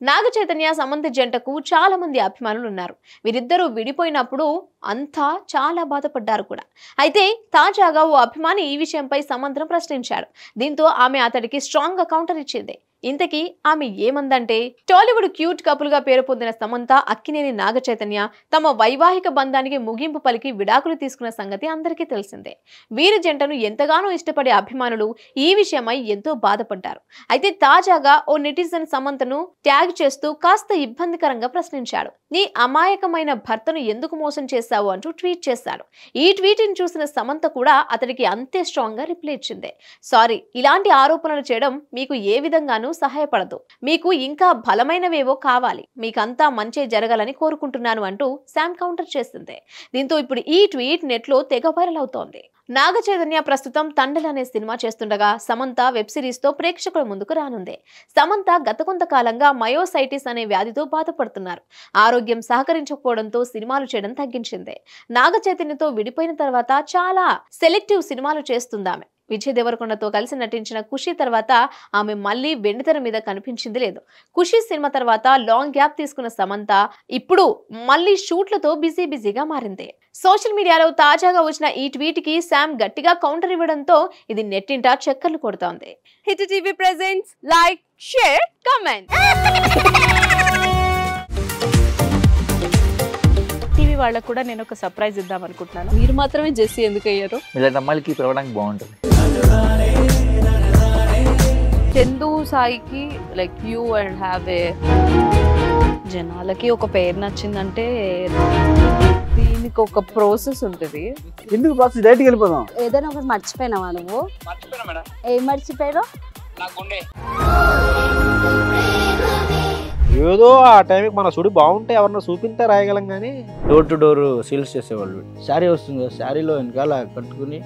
నాగ చైతన్య సమంత జంటకు చాలా మంది అభిమానులు ఉన్నారు. వీరిద్దరూ విడిపోయినప్పుడు అంతా చాలా బాధపడ్డారు కూడా. అయితే తాజాగా ఓ అభిమాని ఈ విషయంపై సమంతను ప్రశ్నించాడు. దీంతో ఆమె అతడికి స్ట్రాంగ్ గా కౌంటర్ ఇచ్చింది. ఇంతకీ ఆమె ఏమందంటే, టాలీవుడ్ క్యూట్ కపుల్ గా పేరు పొందిన సమంత, అక్కినేని నాగ చైతన్య తమ వైవాహిక బంధానికి ముగింపు పలికి విడాకులు తీసుకున్న సంగతి అందరికీ తెలిసిందే. వీరి జంటను ఎంతగానో ఇష్టపడే అభిమానులు ఈ విషయమై ఎంతో బాధపడ్డారు. అయితే తాజాగా ఓ నెటిజన్ సమంతను ట్యాగ్ చేస్తూ కాస్త ఇబ్బందికరంగా ప్రశ్నించాడు. నీ అమాయకమైన భర్తను ఎందుకు మోసం చేశావు అంటూ ట్వీట్ చేశాడు. ఈ ట్వీట్ ని చూసిన సమంత కూడా అతడికి అంతే స్ట్రాంగ్ గా రిప్లై ఇచ్చింది. సారీ, ఇలాంటి ఆరోపణలు చేయడం మీకు ఏ విధంగానూ సహాయపడదు. మీకు ఇంకా బలమైనవేవో కావాలి. మీకంతా మంచి జరగాలని కోరుకుంటున్నాను అంటూ శామ్ కౌంటర్ చేసింది. దీంతో ఇప్పుడు ఈ ట్వీట్ నెట్ లో తెగ వైరల్ అవుతోంది. నాగ చైతన్య ప్రస్తుతం తండల్ అనే సినిమా చేస్తుండగా సమంత వెబ్ సిరీస్ తో ప్రేక్షకుల ముందుకు రానుంది. సమంత గత కొంతకాలంగా మయోసైటిస్ అనే వ్యాధితో బాధపడుతున్నారు. ఆరోగ్యం సహకరించకపోవడంతో సినిమాలు చేయడం తగ్గించింది. నాగ చైతన్యతో విడిపోయిన తర్వాత చాలా సెలెక్టివ్ సినిమాలు చేస్తుందామె. విజయ్ దేవరకొండతో కలిసి నటించిన ఖుషి తర్వాత ఆమె మళ్ళీ వెండితెర మీద కనిపించింది లేదు. ఖుషి సినిమా తర్వాత లాంగ్ గ్యాప్ తీసుకున్న సమంత ఇప్పుడు మళ్ళీ షూట్లతో బిజీగా మారింది. సోషల్ మీడియాలో తాజాగా వచ్చిన ఈ ట్వీట్ కి శామ్ గట్టిగా కౌంటర్ ఇవ్వడంతో ఇది నెట్టింట చక్కర్లు కొడుతోంది. Hit TV presents like, share, comment. TV వాళ్ళకు కూడా నేను ఒక సర్ప్రైజ్ ఇద్దాం అనుకుంటున్నాను. మీరు మాత్రమే జెస్సీ ఎందుకు అయ్యారు? ఇలాంటి అమ్మాయిలకి పిలవడానికి బాగుంటుంది. చందు సాయికి like you and have a జనాలకి ఒక పేరు నచ్చిందంటే దీనికి ఒక ప్రాసెస్ ఉంటుంది. ఎందుకు ప్రాసెస్ డైరెక్ట్‌గా వెళ్ళిపోదాం. ఏదైనా ఒకటి మర్చిపోయినావా నువ్వు? మర్చిపోయినా మేడం. ఏం మర్చిపోయావు? నా గుండె. ఏదో ఆ టైంకి మన సుడి బాగుంటే ఎవరన్నా చూపిస్తే రాయగలం కానీ డోర్ టు డోర్ సేల్స్ చేసేవాళ్ళు. శారీ వస్తుంది, శారీలో వెనకాల కట్టుకుని